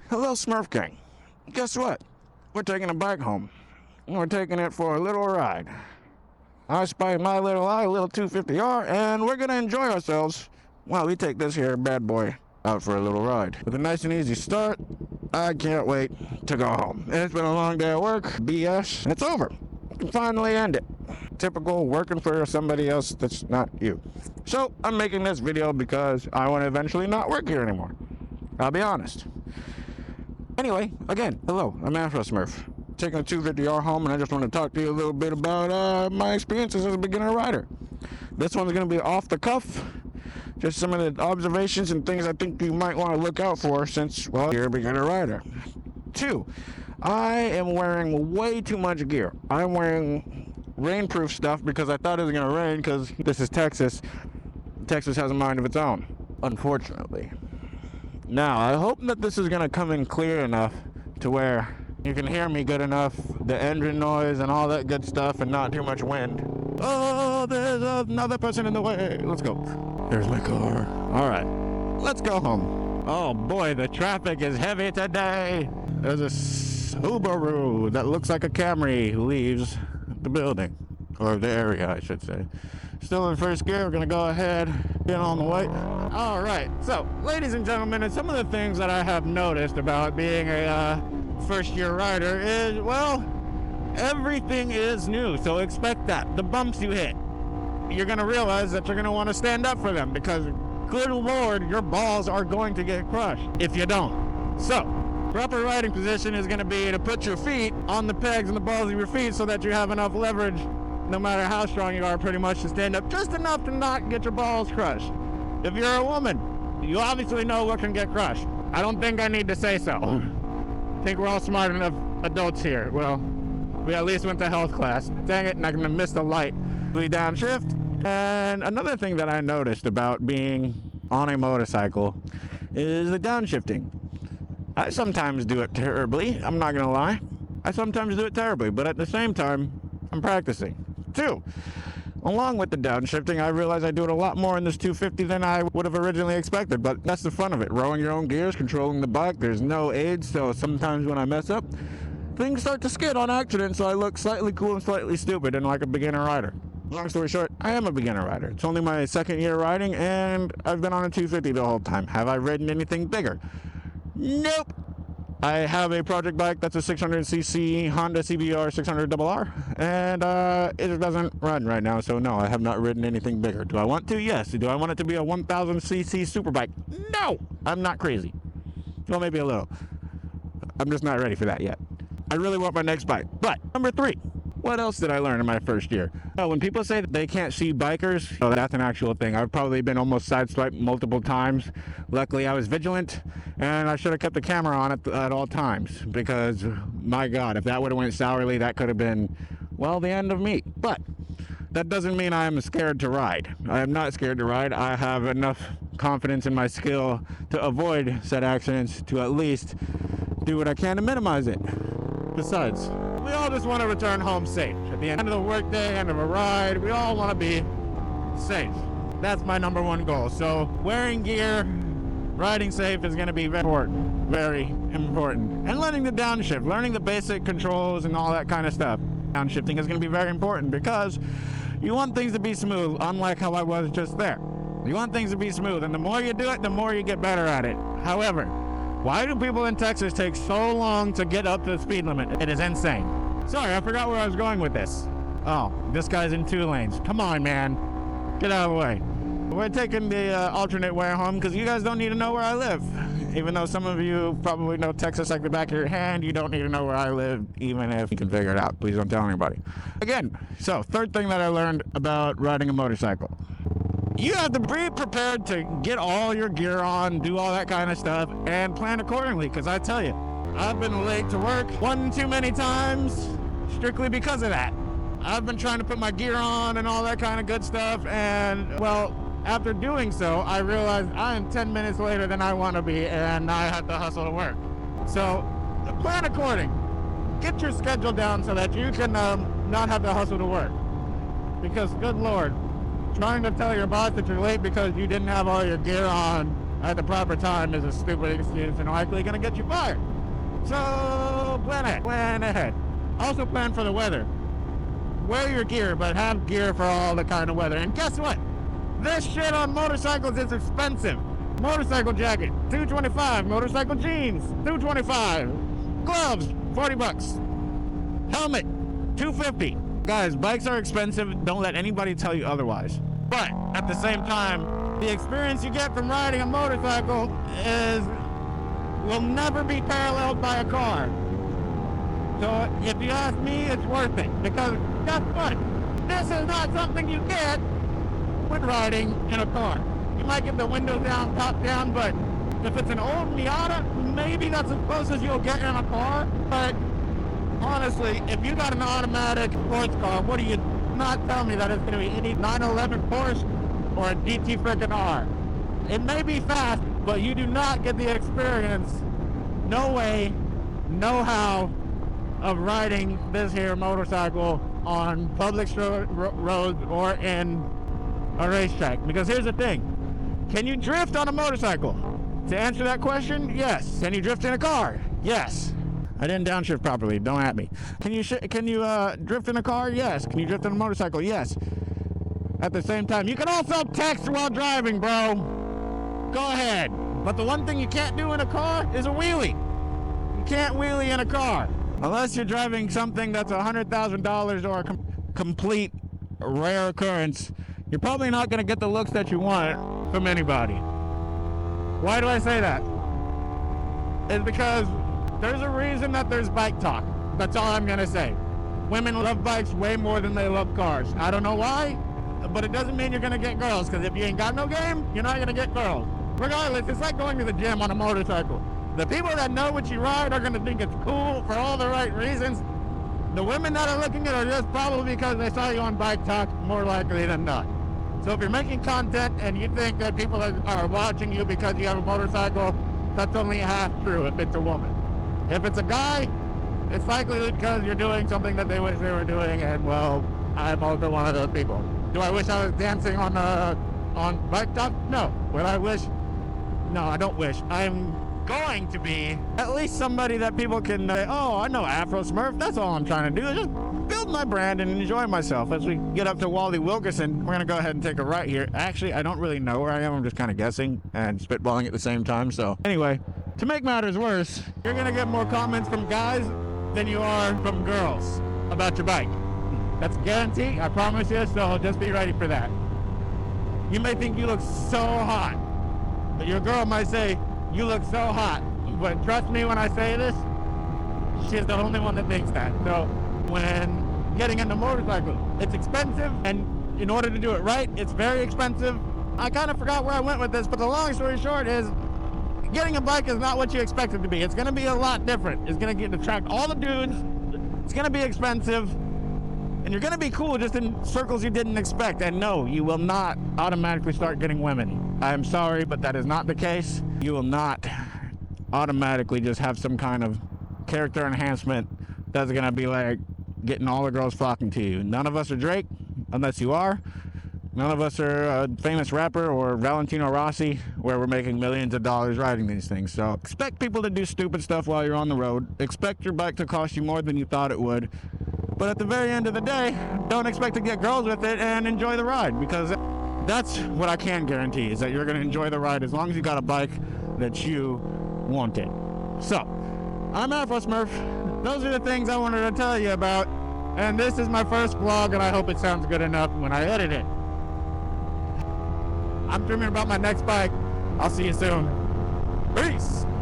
Hello, SmurphGang. Guess what? We're taking a bike home. We're taking it for a little ride. I spy my little eye, a little 250R, and we're going to enjoy ourselves while we take this here bad boy out for a little ride. With a nice and easy start, I can't wait to go home. It's been a long day at work, BS, and it's over. We can finally end it. Typical working for somebody else that's not you. So, I'm making this video because I want to eventually not work here anymore. I'll be honest. Anyway, again, hello, I'm Afro Smurf. Taking a 250R home, and I just want to talk to you a little bit about my experiences as a beginner rider. This one's going to be off the cuff. Just some of the observations and things I think you might want to look out for since, well, you're a beginner rider. 2, I am wearing way too much gear. I'm wearing rainproof stuff because I thought it was going to rain because this is Texas. Texas has a mind of its own, unfortunately. Now, I hope that this is going to come in clear enough to where you can hear me good enough, the engine noise and all that good stuff, and not too much wind. Oh, there's another person in the way. Let's go. There's my car. All right, let's go home. Oh boy, the traffic is heavy today. There's a Subaru that looks like a Camry who leaves the building, or the area, I should say. Still in first gear, we're gonna go ahead, get on the way. All right, so ladies and gentlemen, and some of the things that I have noticed about being a first year rider is, well, everything is new, so expect that. The bumps you hit, you're gonna realize that you're gonna wanna stand up for them because, good Lord, your balls are going to get crushed if you don't. So, proper riding position is gonna be to put your feet on the pegs and the balls of your feet so that you have enough leverage, no matter how strong you are, pretty much to stand up just enough to not get your balls crushed. If you're a woman, you obviously know what can get crushed. I don't think I need to say so. I think we're all smart enough adults here. Well, we at least went to health class. Dang it, and I'm gonna miss the light. We downshift. And another thing that I noticed about being on a motorcycle is the downshifting. I sometimes do it terribly, I'm not gonna lie. I sometimes do it terribly, but at the same time, I'm practicing. 2, along with the downshifting, I realize I do it a lot more in this 250 than I would have originally expected, but that's the fun of it. Rowing your own gears, controlling the bike, there's no aids, so sometimes when I mess up, things start to skid on accident, so I look slightly cool and slightly stupid and like a beginner rider. Long story short, I am a beginner rider. It's only my 2nd year riding, and I've been on a 250 the whole time. Have I ridden anything bigger? Nope. I have a project bike that's a 600cc Honda CBR 600RR, and it doesn't run right now, so no, I have not ridden anything bigger. Do I want to? Yes. Do I want it to be a 1000cc super bike? No! I'm not crazy. Well, maybe a little. I'm just not ready for that yet. I really want my next bike. But, number 3. What else did I learn in my first year? When people say that they can't see bikers, oh, that's an actual thing. I've probably been almost sideswiped multiple times. Luckily, I was vigilant, and I should have kept the camera on at all times, because, my God, if that would have went sourly, that could have been, well, the end of me. But that doesn't mean I am scared to ride. I am not scared to ride. I have enough confidence in my skill to avoid said accidents, to at least do what I can to minimize it. Besides, we all just want to return home safe. At the end of the workday, end of a ride, we all want to be safe. That's my number 1 goal. So wearing gear, riding safe is going to be very important. Very important. And learning the downshift, learning the basic controls and all that kind of stuff. Downshifting is going to be very important because you want things to be smooth, unlike how I was just there. You want things to be smooth, and the more you do it, the more you get better at it. However, why do people in Texas take so long to get up to the speed limit? It is insane. Sorry, I forgot where I was going with this. Oh, this guy's in 2 lanes. Come on, man. Get out of the way. We're taking the alternate way home because you guys don't need to know where I live. Even though some of you probably know Texas like the back of your hand, you don't need to know where I live, even if you can figure it out. Please don't tell anybody. Again, so 3rd thing that I learned about riding a motorcycle. You have to be prepared to get all your gear on, do all that kind of stuff, and plan accordingly, because I tell you, I've been late to work 1 too many times, strictly because of that. I've been trying to put my gear on and all that kind of good stuff, and, well, after doing so, I realized I am 10 minutes later than I want to be, and I have to hustle to work. So, plan according. Get your schedule down so that you can not have to hustle to work. Because, good Lord, trying to tell your boss that you're late because you didn't have all your gear on at the proper time is a stupid excuse and likely going to get you fired. So plan ahead. Also plan for the weather. Wear your gear, but have gear for all the kind of weather. And guess what? This shit on motorcycles is expensive. Motorcycle jacket, $225. Motorcycle jeans, $225. Gloves, $40. Helmet, $250. Guys, bikes are expensive. Don't let anybody tell you otherwise. But at the same time, the experience you get from riding a motorcycle will never be paralleled by a car. So if you ask me, it's worth it. Because guess what? This is not something you get when riding in a car. You might get the windows down, top down, but if it's an old Miata, maybe that's as close as you'll get in a car. But honestly, if you got an automatic sports car, what do you not tell me that it's going to be any 911 Porsche or a GT frickin' R? It may be fast, but you do not get the experience, no way, no how, of riding this here motorcycle on public roads or in a racetrack. Because here's the thing. Can you drift on a motorcycle? To answer that question, yes. Can you drift in a car? Yes. I didn't downshift properly. Don't at me. Can you drift in a car? Yes. Can you drift on a motorcycle? Yes. At the same time, you can also text while driving, bro. Go ahead. But the one thing you can't do in a car is a wheelie. You can't wheelie in a car. Unless you're driving something that's $100,000 or a complete rare occurrence, you're probably not going to get the looks that you want from anybody. Why do I say that? It's because there's a reason that there's bike talk. That's all I'm going to say. Women love bikes way more than they love cars. I don't know why, but it doesn't mean you're going to get girls, because if you ain't got no game, you're not going to get girls. Regardless, it's like going to the gym on a motorcycle. The people that know what you ride are going to think it's cool for all the right reasons. The women that are looking at it are just probably because they saw you on bike talk, more likely than not. So if you're making content and you think that people are watching you because you have a motorcycle, that's only half true if it's a woman. If it's a guy, it's likely because you're doing something that they wish they were doing, and well, I'm also one of those people. Do I wish I was dancing on bike talk? No. Would I wish? No, I don't wish. I'm going to be at least somebody that people can say, oh, I know Afro Smurf. That's all I'm trying to do, is just build my brand and enjoy myself. As we get up to Wally Wilkerson, we're going to go ahead and take a right here. Actually, I don't really know where I am. I'm just kind of guessing and spitballing at the same time. So anyway, to make matters worse, you're going to get more comments from guys than you are from girls about your bike. That's a guarantee, I promise you, so just be ready for that. You may think you look so hot, but your girl might say, you look so hot. But trust me when I say this, she's the only one that thinks that. So when getting into motorcycle, it's expensive, and in order to do it right, it's very expensive. I kind of forgot where I went with this, but the long story short is, getting a bike is not what you expect it to be. It's going to be a lot different. It's going to attract all the dudes. It's going to be expensive. And you're going to be cool just in circles you didn't expect. And no, you will not automatically start getting women. I am sorry, but that is not the case. You will not automatically just have some kind of character enhancement that's going to be like getting all the girls flocking to you. None of us are Drake, unless you are. None of us are a famous rapper or Valentino Rossi, where we're making millions of dollars riding these things. So expect people to do stupid stuff while you're on the road. Expect your bike to cost you more than you thought it would. But at the very end of the day, don't expect to get girls with it and enjoy the ride, because that's what I can guarantee, is that you're going to enjoy the ride as long as you got a bike that you wanted. So, I'm Afro Smurf. Those are the things I wanted to tell you about. And this is my first vlog, and I hope it sounds good enough when I edit it. I'm dreaming about my next bike. I'll see you soon. Peace!